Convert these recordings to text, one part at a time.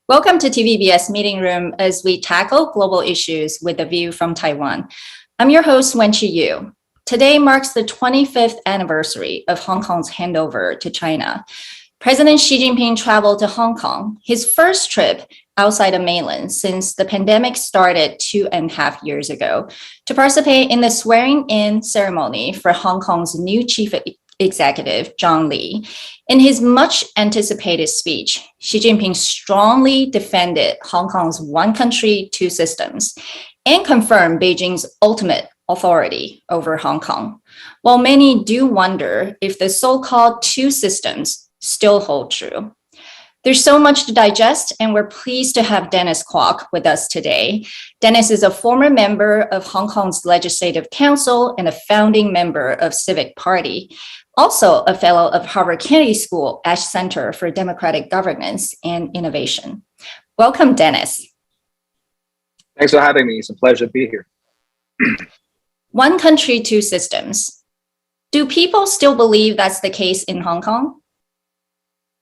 Welcome to TVBS Meeting Room as we tackle global issues with a view from Taiwan. I'm your host, Wenqi Yu. Today marks the 25th anniversary of Hong Kong's handover to China. President Xi Jinping traveled to Hong Kong, his first trip outside the mainland since the pandemic started 2.5 years ago, to participate in the swearing-in ceremony for Hong Kong's new chief executive, John Lee. In his much-anticipated speech, Xi Jinping strongly defended Hong Kong's one country, two systems, and confirmed Beijing's ultimate authority over Hong Kong. While many do wonder if the so-called two systems still hold true. There's so much to digest, and we're pleased to have Dennis Kwok with us today. Dennis is a former member of Hong Kong's Legislative Council and a founding member of Civic Party, also a fellow of Harvard Kennedy School Ash Center for Democratic Governance and Innovation. Welcome, Dennis. Thanks for having me. It's a pleasure to be here. One country, two systems. Do people still believe that's the case in Hong Kong?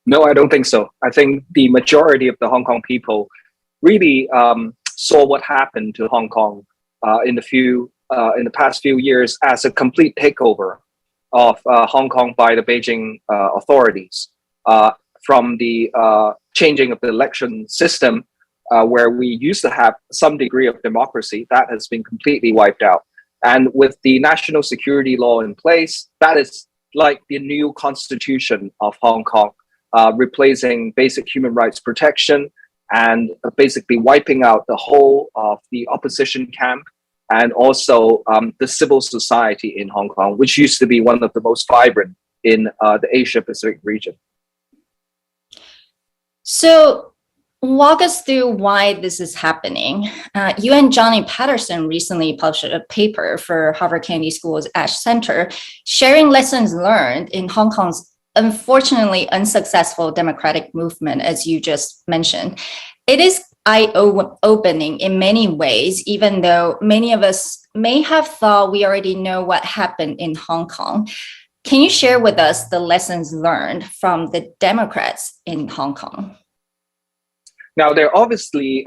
No, I don't think so. I think the majority of the Hong Kong people really saw what happened to Hong Kong in the past few years as a complete takeover of Hong Kong by the Beijing authorities. From the changing of the election system, where we used to have some degree of democracy, that has been completely wiped out. And with the national security law in place, that is like the new constitution of Hong Kong. Replacing basic human rights protection and basically wiping out the whole of the opposition camp and also the civil society in Hong Kong, which used to be one of the most vibrant in the Asia-Pacific region. So walk us through why this is happening. You and Johnny Patterson recently published a paper for Harvard Kennedy School's Ash Center, sharing lessons learned in Hong Kong's unfortunately unsuccessful democratic movement, as you just mentioned. It is eye-opening in many ways, even though many of us may have thought we already know what happened in Hong Kong. Can you share with us the lessons learned from the Democrats in Hong Kong? Now, there are obviously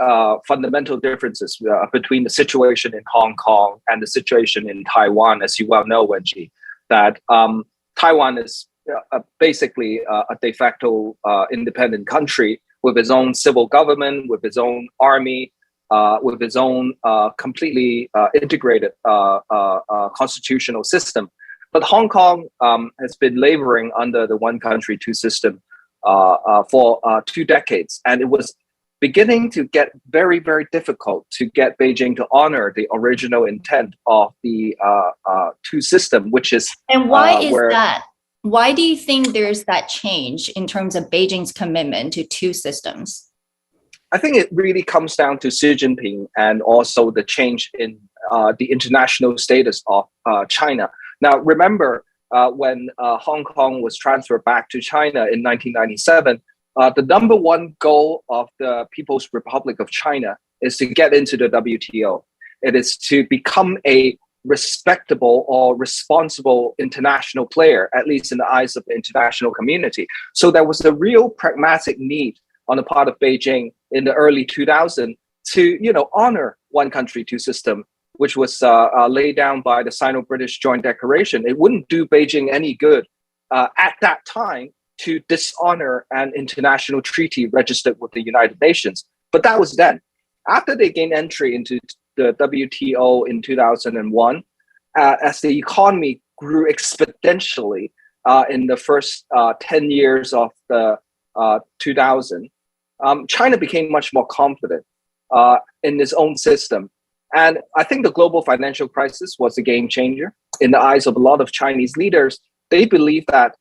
fundamental differences between the situation in Hong Kong and the situation in Taiwan, as you well know, Wenqi, that Taiwan is basically a de facto independent country with its own civil government, with its own army, with its own completely integrated constitutional system. But Hong Kong has been laboring under the one country, two system for 2 decades. And it was beginning to get very, very difficult to get Beijing to honor the original intent of the two system, which is— And why is that? Why do you think there's that change in terms of Beijing's commitment to two systems? I think it really comes down to Xi Jinping and also the change in the international status of China. Now, remember when Hong Kong was transferred back to China in 1997, the number one goal of the People's Republic of China is to get into the WTO. It is to become a respectable or responsible international player, at least in the eyes of the international community. So there was a real pragmatic need on the part of Beijing in the early 2000s to, honor one country, two system, which was laid down by the Sino-British Joint Declaration. It wouldn't do Beijing any good at that time to dishonor an international treaty registered with the United Nations. But that was then. After they gained entry into the WTO in 2001, as the economy grew exponentially in the first 10 years of the 2000, China became much more confident in its own system. And I think the global financial crisis was a game changer in the eyes of a lot of Chinese leaders. They believe that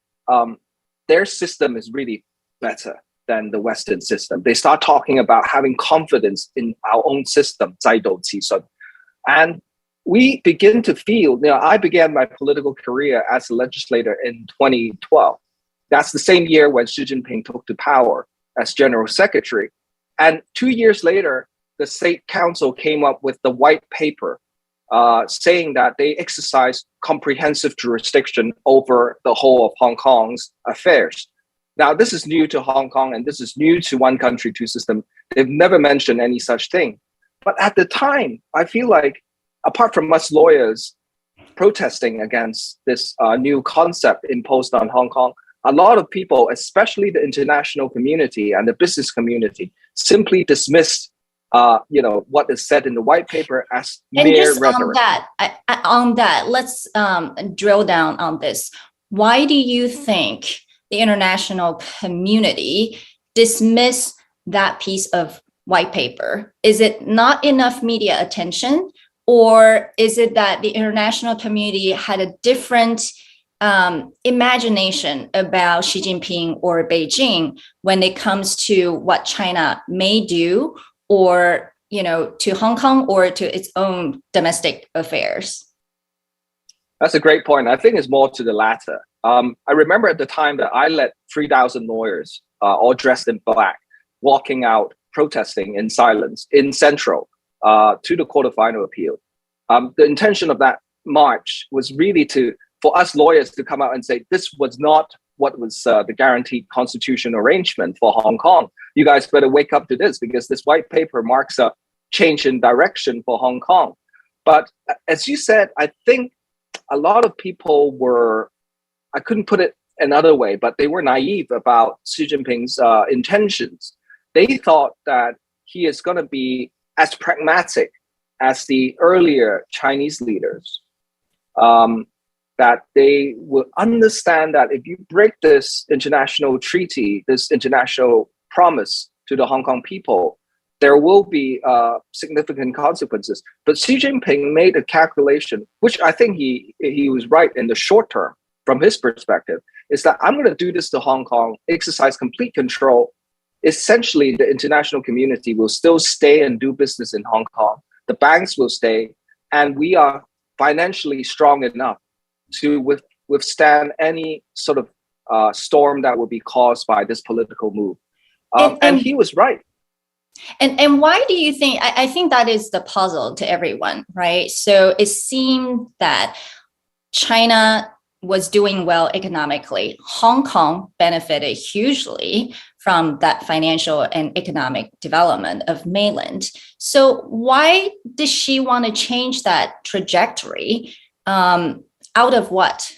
their system is really better than the Western system. They start talking about having confidence in our own system, 在斗其顺. And we begin to feel, I began my political career as a legislator in 2012. That's the same year when Xi Jinping took to power as general secretary. And 2 years later, the State Council came up with the white paper saying that they exercise comprehensive jurisdiction over the whole of Hong Kong's affairs. Now, this is new to Hong Kong, and this is new to one country, two system. They've never mentioned any such thing. But at the time, I feel like, apart from us lawyers protesting against this new concept imposed on Hong Kong, a lot of people, especially the international community and the business community, simply dismissed what is said in the white paper as mere rhetoric. On that, let's drill down on this. Why do you think the international community dismissed that piece of white paper? Is it not enough media attention, or is it that the international community had a different imagination about Xi Jinping or Beijing when it comes to what China may do, or to Hong Kong or to its own domestic affairs? That's a great point. I think it's more to the latter. I remember at the time that I led 3,000 lawyers, all dressed in black, walking out, protesting in silence in Central to the quarterfinal appeal. The intention of that march was really for us lawyers to come out and say, this was not what was the guaranteed constitutional arrangement for Hong Kong. You guys better wake up to this, because this white paper marks a change in direction for Hong Kong. But as you said, I think a lot of people were, I couldn't put it another way, but they were naive about Xi Jinping's intentions. They thought that he is going to be as pragmatic as the earlier Chinese leaders, that they will understand that if you break this international treaty, this international promise to the Hong Kong people, there will be significant consequences. But Xi Jinping made a calculation, which I think he was right in the short term from his perspective, is that I'm going to do this to Hong Kong, exercise complete control. Essentially, the international community will still stay and do business in Hong Kong. The banks will stay, and we are financially strong enough to withstand any sort of storm that would be caused by this political move. And he was right. And why do you think, I think that is the puzzle to everyone, right? So it seemed that China was doing well economically. Hong Kong benefited hugely from that financial and economic development of mainland. So why does she want to change that trajectory? Out of what?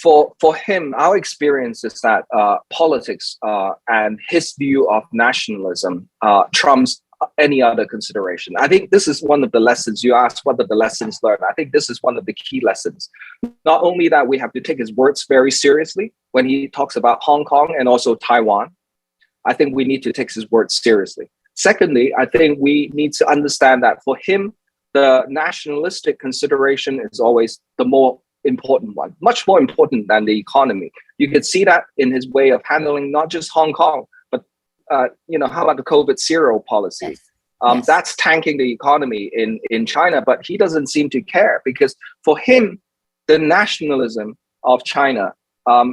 For him, our experience is that politics and his view of nationalism trumps any other consideration. I think this is one of the lessons. You asked what are the lessons learned. I think this is one of the key lessons. Not only that we have to take his words very seriously when he talks about Hong Kong and also Taiwan, I think we need to take his words seriously. Secondly, I think we need to understand that for him, the nationalistic consideration is always the more important one, much more important than the economy. You could see that in his way of handling not just Hong Kong, but how about the COVID zero policy? Yes. That's tanking the economy in China, but he doesn't seem to care, because for him, the nationalism of China,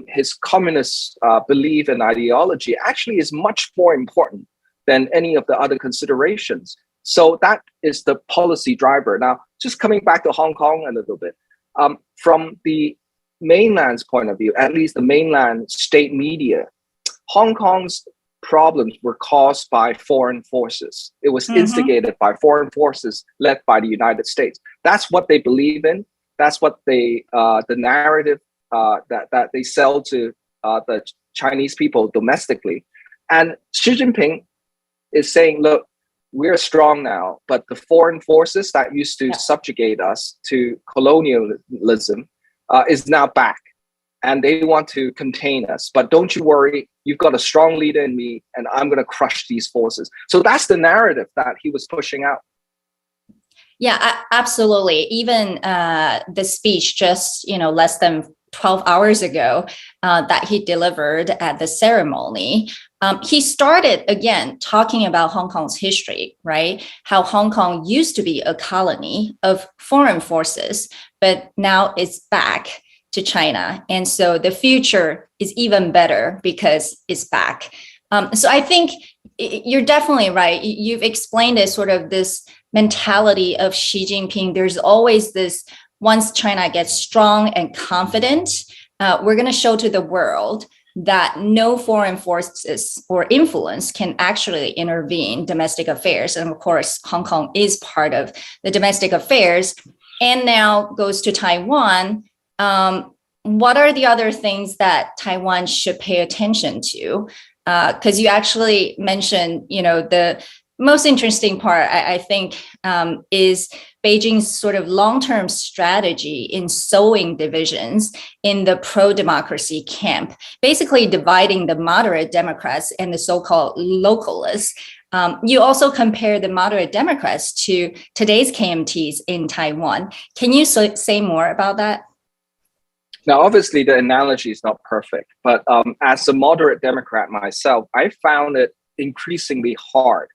his communist belief and ideology actually is much more important than any of the other considerations. So that is the policy driver. Now, just coming back to Hong Kong a little bit, from the mainland's point of view, at least the mainland state media, Hong Kong's problems were caused by foreign forces. It was instigated by foreign forces led by the United States. That's what they believe in. That's what the narrative that they sell to the Chinese people domestically. And Xi Jinping is saying, look, we're strong now, but the foreign forces that used to subjugate us to colonialism is now back, and they want to contain us. But don't you worry, you've got a strong leader in me, and I'm going to crush these forces. So that's the narrative that he was pushing out. Yeah, absolutely. Even the speech just less than 12 hours ago that he delivered at the ceremony, he started again talking about Hong Kong's history, right? How Hong Kong used to be a colony of foreign forces, but now it's back to China. And so the future is even better because it's back. So I think you're definitely right. You've explained it, sort of this mentality of Xi Jinping. There's always this, once China gets strong and confident, we're going to show to the world that no foreign forces or influence can actually intervene domestic affairs. And of course, Hong Kong is part of the domestic affairs and now goes to Taiwan. What are the other things that Taiwan should pay attention to? Because you actually mentioned, the most interesting part, I think, is Beijing's sort of long-term strategy in sowing divisions in the pro-democracy camp, basically dividing the moderate Democrats and the so-called localists. You also compare the moderate Democrats to today's KMTs in Taiwan. Can you say more about that? Now, obviously, the analogy is not perfect, but as a moderate Democrat myself, I found it increasingly hard,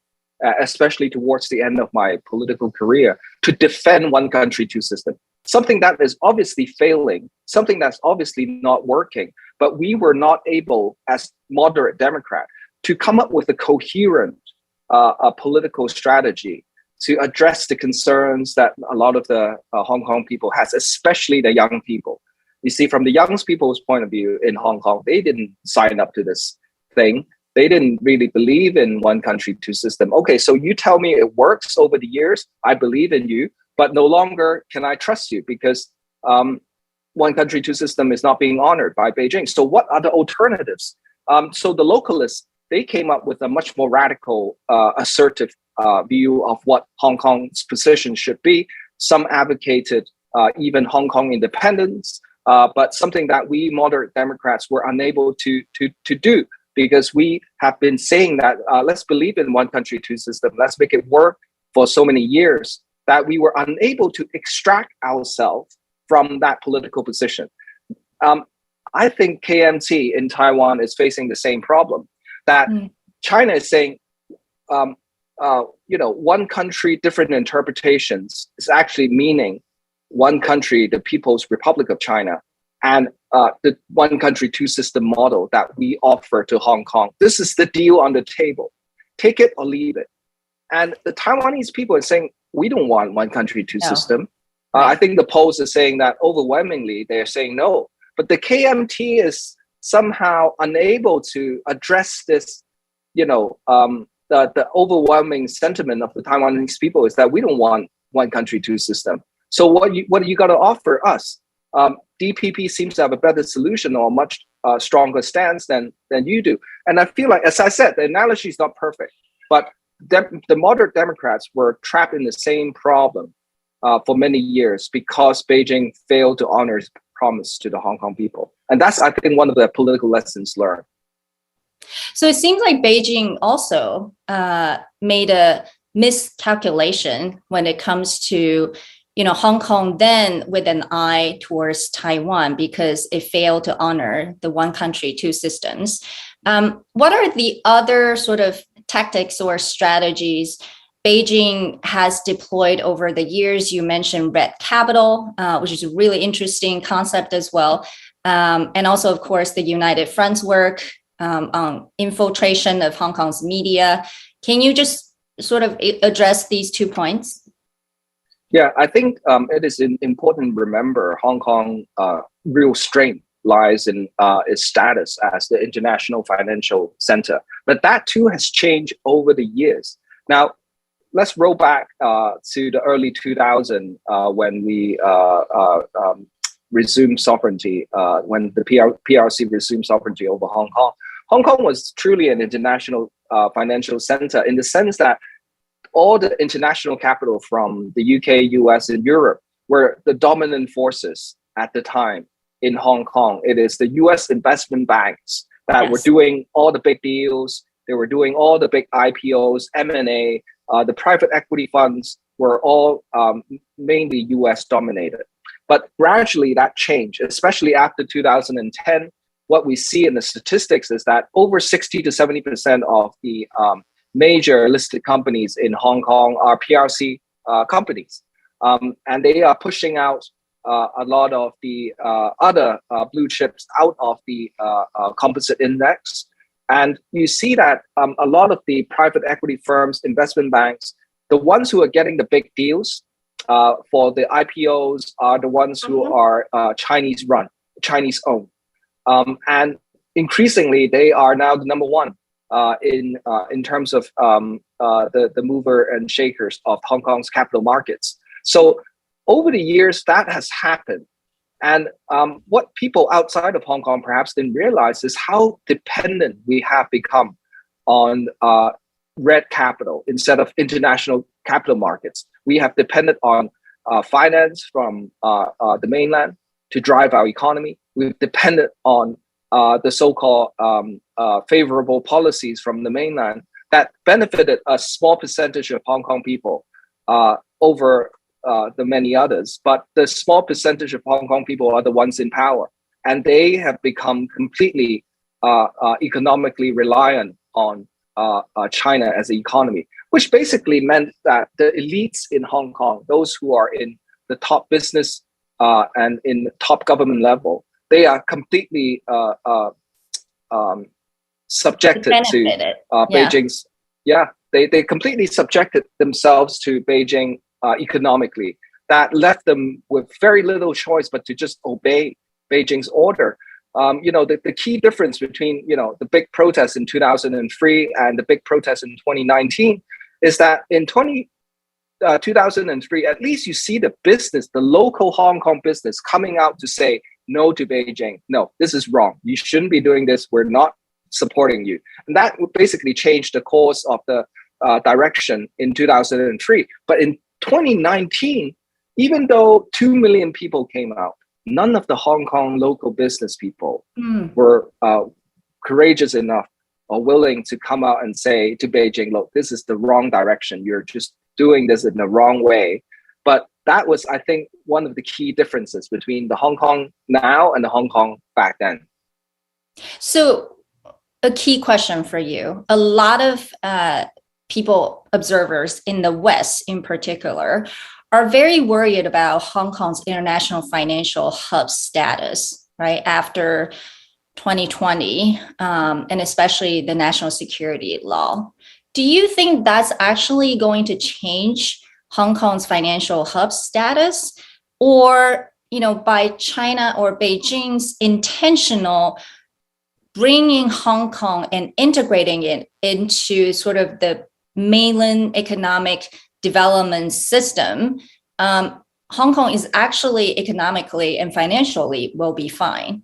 especially towards the end of my political career, to defend one country, two systems. Something that is obviously failing, something that's obviously not working, but we were not able, as moderate Democrat, to come up with a coherent political strategy to address the concerns that a lot of the Hong Kong people has, especially the young people. You see, from the young people's point of view in Hong Kong, they didn't sign up to this thing. They didn't really believe in one country, two system. Okay, so you tell me it works over the years. I believe in you, but no longer can I trust you because one country, two system is not being honored by Beijing. So what are the alternatives? So the localists, they came up with a much more radical, assertive view of what Hong Kong's position should be. Some advocated even Hong Kong independence, but something that we moderate Democrats were unable to do. Because we have been saying that let's believe in one country, two system, let's make it work for so many years, that we were unable to extract ourselves from that political position. I think KMT in Taiwan is facing the same problem, that China is saying, one country, different interpretations is actually meaning one country, the People's Republic of China, and the one country, two system model that we offer to Hong Kong. This is the deal on the table. Take it or leave it. And the Taiwanese people are saying, we don't want one country, two system. I think the polls are saying that overwhelmingly, they're saying no. But the KMT is somehow unable to address this, the overwhelming sentiment of the Taiwanese people is that we don't want one country, two system. So what are you going to offer us? DPP seems to have a better solution or a much stronger stance than you do. And I feel like, as I said, the analogy is not perfect, but the moderate Democrats were trapped in the same problem for many years because Beijing failed to honor its promise to the Hong Kong people. And that's, I think, one of the political lessons learned. So it seems like Beijing also made a miscalculation when it comes to Hong Kong then with an eye towards Taiwan because it failed to honor the one country, two systems. What are the other sort of tactics or strategies Beijing has deployed over the years? You mentioned red capital, which is a really interesting concept as well. And also, of course, the United Front's work on infiltration of Hong Kong's media. Can you just sort of address these 2 points? Yeah, I think it is important to remember Hong Kong real strength lies in its status as the international financial center. But that too has changed over the years. Now, let's roll back to the early 2000s when we resumed sovereignty, when the PRC resumed sovereignty over Hong Kong. Hong Kong was truly an international financial center in the sense that all the international capital from the UK, US, and Europe were the dominant forces at the time in Hong Kong. It is the US investment banks that were doing all the big deals. They were doing all the big IPOs, M&A. The private equity funds were all mainly US dominated. But gradually that changed, especially after 2010. What we see in the statistics is that over 60 to 70% of the major listed companies in Hong Kong are PRC companies. And they are pushing out a lot of the other blue chips out of the composite index. And you see that a lot of the private equity firms, investment banks, the ones who are getting the big deals for the IPOs are the ones who are Chinese run, Chinese owned. And increasingly, they are now the number one in terms of the mover and shakers of Hong Kong's capital markets. So over the years, that has happened. And what people outside of Hong Kong perhaps didn't realize is how dependent we have become on red capital instead of international capital markets. We have depended on finance from the mainland to drive our economy. We've depended on the so-called favorable policies from the mainland that benefited a small percentage of Hong Kong people over the many others. But the small percentage of Hong Kong people are the ones in power. And they have become completely economically reliant on China as an economy, which basically meant that the elites in Hong Kong, those who are in the top business and in the top government level, they are completely subjected to Beijing's. Yeah, they completely subjected themselves to Beijing economically. That left them with very little choice but to just obey Beijing's order. The key difference between the big protests in 2003 and the big protests in 2019 is that in 2003, at least you see the business, the local Hong Kong business coming out to say no to Beijing. No, this is wrong. You shouldn't be doing this. We're not supporting you. And that would basically change the course of the direction in 2003. But in 2019, even though 2 million people came out, none of the Hong Kong local business people were courageous enough or willing to come out and say to Beijing, look, this is the wrong direction. You're just doing this in the wrong way. But that was, I think, one of the key differences between the Hong Kong now and the Hong Kong back then. So a key question for you. A lot of people, observers in the West in particular, are very worried about Hong Kong's international financial hub status, right, after 2020, and especially the national security law. Do you think that's actually going to change Hong Kong's financial hub status, or by China or Beijing's intentional bringing Hong Kong and integrating it into sort of the mainland economic development system, Hong Kong is actually economically and financially will be fine?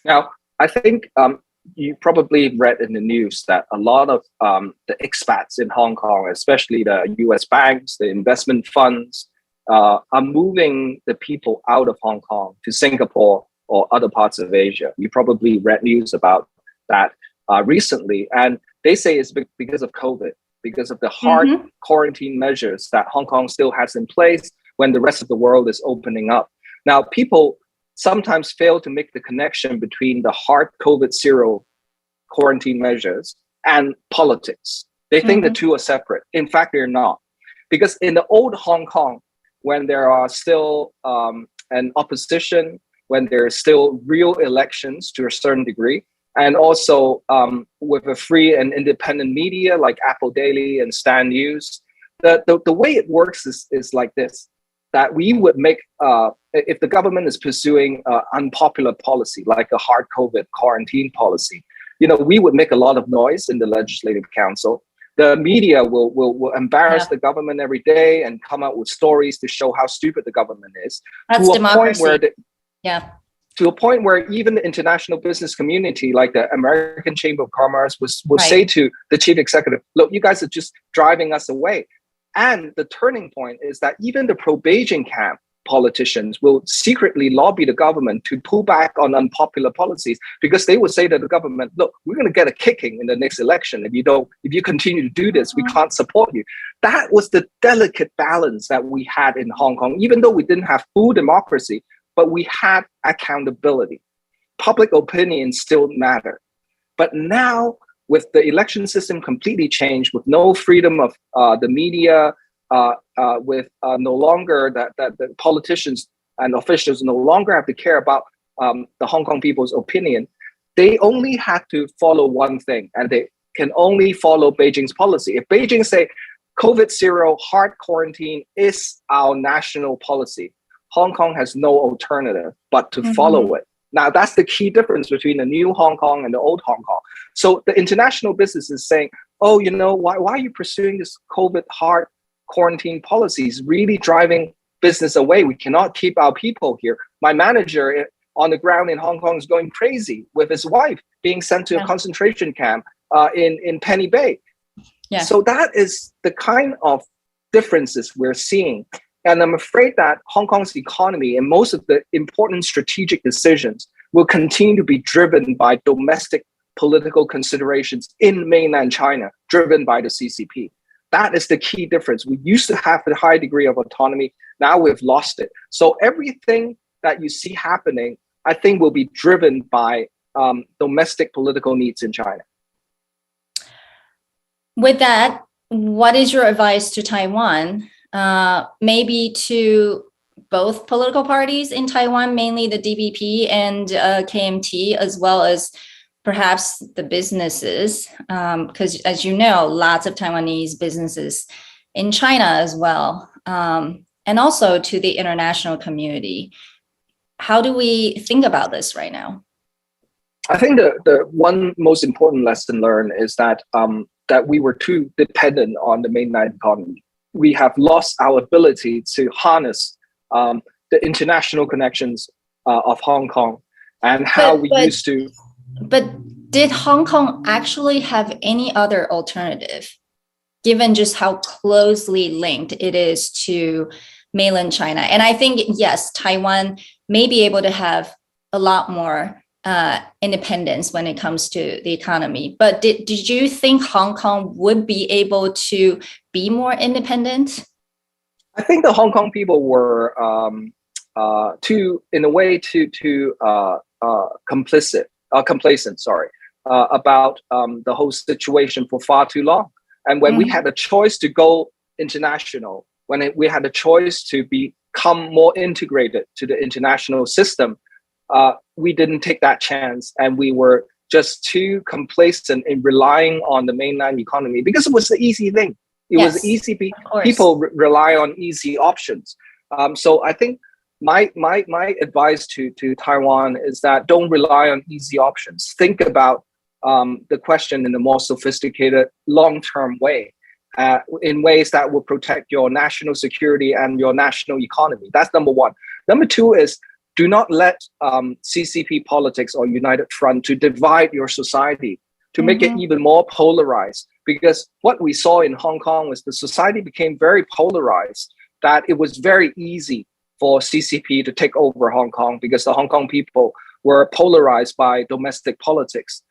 Now, I think you probably read in the news that a lot of the expats in Hong Kong, especially the US banks, the investment funds, are moving the people out of Hong Kong to Singapore or other parts of Asia. You probably read news about that recently. And they say it's because of COVID, because of the hard quarantine measures that Hong Kong still has in place when the rest of the world is opening up. Now, people sometimes fail to make the connection between the hard COVID zero quarantine measures and politics. They think the two are separate. In fact, they're not. Because in the old Hong Kong, when there are still an opposition, when there are still real elections to a certain degree, and also with a free and independent media like Apple Daily and Stan News, the way it works is like this, that we would make, if the government is pursuing unpopular policy, like a hard COVID quarantine policy, we would make a lot of noise in the Legislative Council. The media will embarrass the government every day and come out with stories to show how stupid the government is. That's to democracy. To a point where even the international business community, like the American Chamber of Commerce, will say to the chief executive, look, you guys are just driving us away. And the turning point is that even the pro-Beijing camp politicians will secretly lobby the government to pull back on unpopular policies, because they will say to the government, look, we're going to get a kicking in the next election if you continue to do this. We can't support you. That was the delicate balance that we had in Hong Kong, even though we didn't have full democracy, but we had accountability. Public opinion still mattered. But now, with the election system completely changed, with no freedom of the media, with no longer that the politicians and officials no longer have to care about the Hong Kong people's opinion, they only had to follow one thing, and they can only follow Beijing's policy. If Beijing say COVID zero, hard quarantine is our national policy, Hong Kong has no alternative but to follow it. Now, that's the key difference between the new Hong Kong and the old Hong Kong. So the international business is saying, oh, why are you pursuing this COVID hard quarantine policies, really driving business away? We cannot keep our people here. My manager on the ground in Hong Kong is going crazy with his wife being sent to a concentration camp in Penny Bay. Yeah. So that is the kind of differences we're seeing. And I'm afraid that Hong Kong's economy and most of the important strategic decisions will continue to be driven by domestic political considerations in mainland China, driven by the CCP. That is the key difference. We used to have a high degree of autonomy. Now we've lost it. So everything that you see happening, I think, will be driven by domestic political needs in China. With that, what is your advice to Taiwan? Maybe to both political parties in Taiwan, mainly the DPP and KMT, as well as perhaps the businesses, because as you know, lots of Taiwanese businesses in China as well, and also to the international community. How do we think about this right now? I think the one most important lesson learned is that that we were too dependent on the mainland economy. We have lost our ability to harness the international connections of Hong Kong and how we used to. But did Hong Kong actually have any other alternative, given just how closely linked it is to mainland China? And I think, yes, Taiwan may be able to have a lot more independence when it comes to the economy. But did you think Hong Kong would be able to be more independent? I think the Hong Kong people were complacent, about the whole situation for far too long. And when we had a choice to go international, when we had a choice to become more integrated to the international system, we didn't take that chance, and we were just too complacent in relying on the mainland economy because it was the easy thing. It was easy. People rely on easy options. So I think my advice to Taiwan is that don't rely on easy options. Think about the question in a more sophisticated, long-term way, in ways that will protect your national security and your national economy. That's number one. Number two is do not let CCP politics or United Front to divide your society, to make it even more polarized. Because what we saw in Hong Kong was the society became very polarized, that it was very easy for CCP to take over Hong Kong because the Hong Kong people were polarized by domestic politics.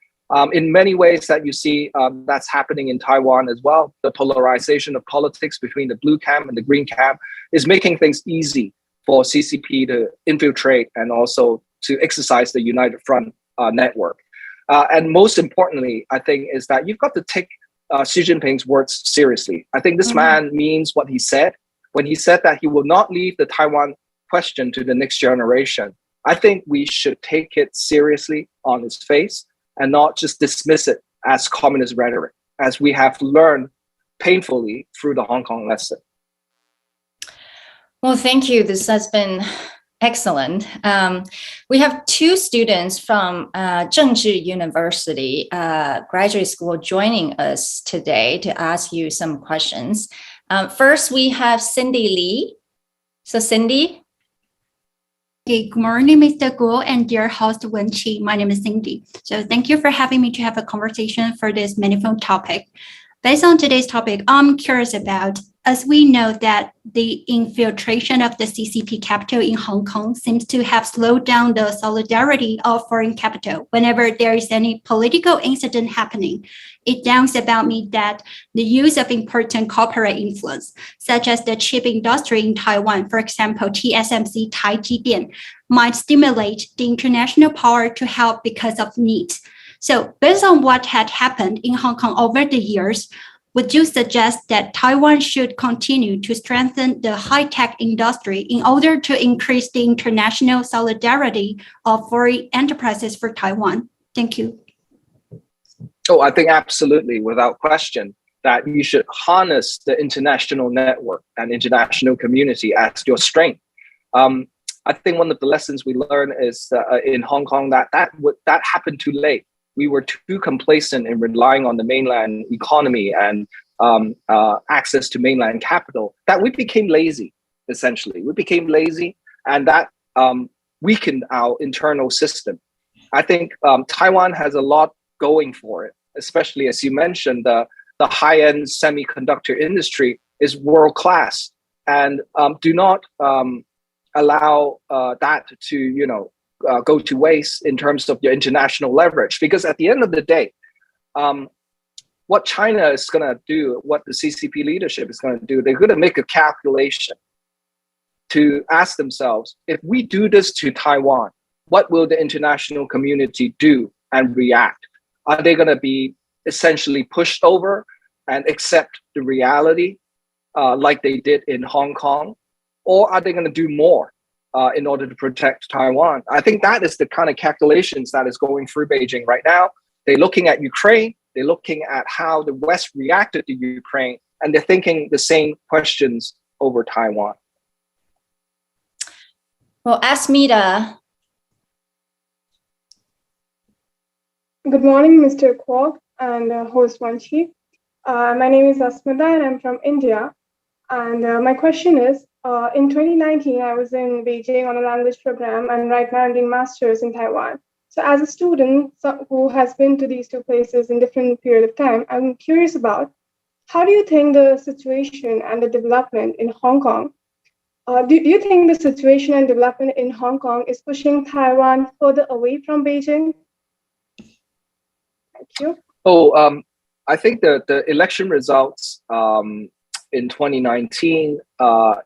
In many ways that you see, that's happening in Taiwan as well. The polarization of politics between the blue camp and the green camp is making things easy for CCP to infiltrate and also to exercise the United Front network. And most importantly, I think, is that you've got to take Xi Jinping's words seriously. I think this man means what he said when he said that he will not leave the Taiwan question to the next generation. I think we should take it seriously on its face and not just dismiss it as communist rhetoric, as we have learned painfully through the Hong Kong lesson. Well, thank you. This has been excellent. We have two students from Zhengzhi University graduate school joining us today to ask you some questions. First, we have Cindy Lee. So Cindy. Okay, good morning, Mr. Guo and dear host Wenqi. My name is Cindy. So thank you for having me to have a conversation for this meaningful topic. Based on today's topic, I'm curious about, as we know that the infiltration of the CCP capital in Hong Kong seems to have slowed down the solidarity of foreign capital. Whenever there is any political incident happening, it dawns about me that the use of important corporate influence, such as the chip industry in Taiwan, for example, TSMC Taijidian, might stimulate the international power to help because of needs. So based on what had happened in Hong Kong over the years, would you suggest that Taiwan should continue to strengthen the high-tech industry in order to increase the international solidarity of foreign enterprises for Taiwan? Thank you. Oh, I think absolutely, without question, that you should harness the international network and international community as your strength. I think one of the lessons we learned is in Hong Kong that happened too late. We were too complacent in relying on the mainland economy and access to mainland capital, that we became lazy, essentially. We became lazy, and that weakened our internal system. I think Taiwan has a lot going for it, especially as you mentioned, the high-end semiconductor industry is world-class, and do not allow that to go to waste in terms of your international leverage. Because at the end of the day, what China is going to do, what the CCP leadership is going to do, they're going to make a calculation to ask themselves, if we do this to Taiwan, what will the international community do and react? Are they going to be essentially pushed over and accept the reality like they did in Hong Kong? Or are they going to do more in order to protect Taiwan? I think that is the kind of calculations that is going through Beijing right now. They're looking at Ukraine, they're looking at how the West reacted to Ukraine, and they're thinking the same questions over Taiwan. Well, Asmita. Good morning, Mr. Kwok and host Wanchi. My name is Asmita and I'm from India. And my question is, in 2019, I was in Beijing on a language program, and right now I'm doing master's in Taiwan. So as a student who has been to these two places in different period of time, I'm curious about, how do you think the situation and the development in Hong Kong, do you think the situation and development in Hong Kong is pushing Taiwan further away from Beijing? Thank you. I think the election results in 2019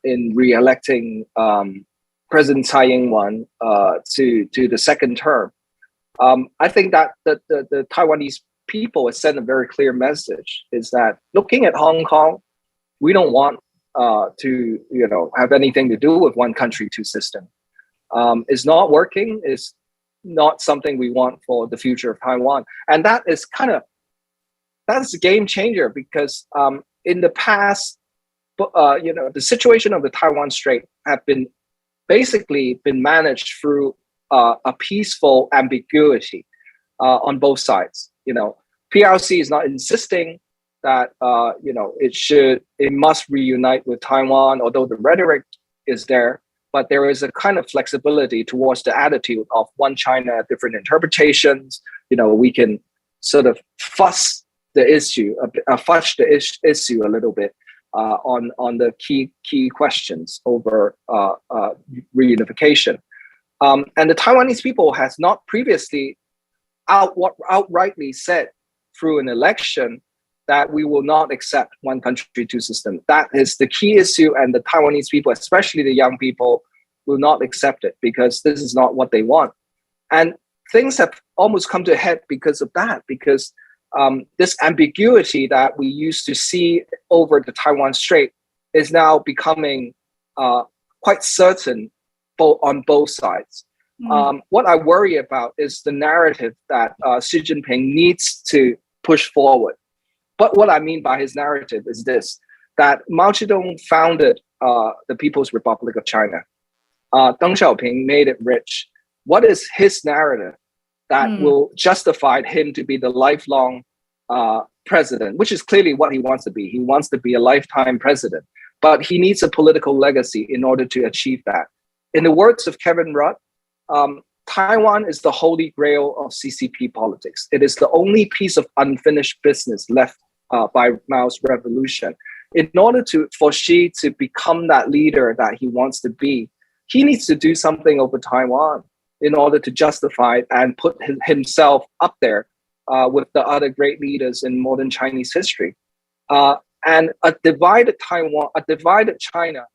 in re-electing President Tsai Ing-wen to the second term, I think that the Taiwanese people has sent a very clear message, is that looking at Hong Kong, we don't want to have anything to do with one country, two system. It's not working. It's not something we want for the future of Taiwan. And that is that's a game changer, because in the past, the situation of the Taiwan Strait have been basically managed through a peaceful ambiguity on both sides. PRC is not insisting that it must reunite with Taiwan, although the rhetoric is there, but there is a kind of flexibility towards the attitude of one China, different interpretations. We can sort of fudge the issue a little bit on the key questions over reunification. And the Taiwanese people has not previously outrightly said through an election that we will not accept one country, two system. That is the key issue, and the Taiwanese people, especially the young people, will not accept it, because this is not what they want. And things have almost come to a head because of that, because this ambiguity that we used to see over the Taiwan Strait is now becoming quite certain on both sides. What I worry about is the narrative that Xi Jinping needs to push forward. But what I mean by his narrative is this, that Mao Zedong founded the People's Republic of China. Deng Xiaoping made it rich. What is his narrative that will justify him to be the lifelong president, which is clearly what he wants to be. He wants to be a lifetime president, but he needs a political legacy in order to achieve that. In the words of Kevin Rudd, Taiwan is the holy grail of CCP politics. It is the only piece of unfinished business left by Mao's revolution. In order for Xi to become that leader that he wants to be, he needs to do something over Taiwan in order to justify and put himself up there with the other great leaders in modern Chinese history. And a divided Taiwan, a divided China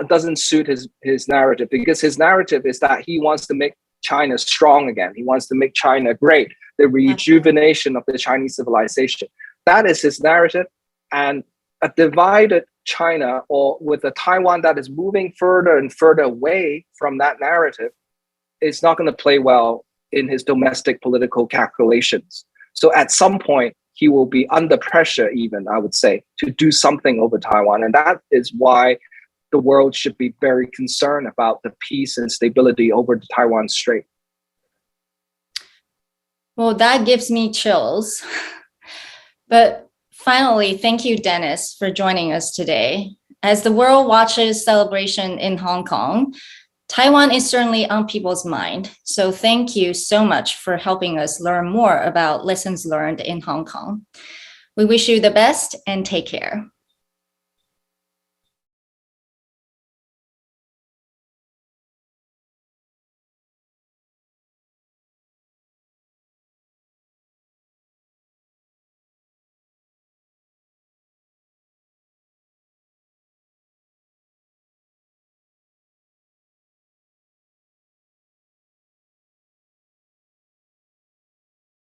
doesn't suit his narrative, because his narrative is that he wants to make China strong again. He wants to make China great, the rejuvenation of the Chinese civilization. That is his narrative. And a divided China, or with a Taiwan that is moving further and further away from that narrative, is not going to play well in his domestic political calculations. So at some point, he will be under pressure, even, I would say, to do something over Taiwan. And that is why the world should be very concerned about the peace and stability over the Taiwan Strait. Well, that gives me chills. But finally, thank you, Dennis, for joining us today. As the world watches celebration in Hong Kong, Taiwan is certainly on people's mind. So thank you so much for helping us learn more about lessons learned in Hong Kong. We wish you the best and take care.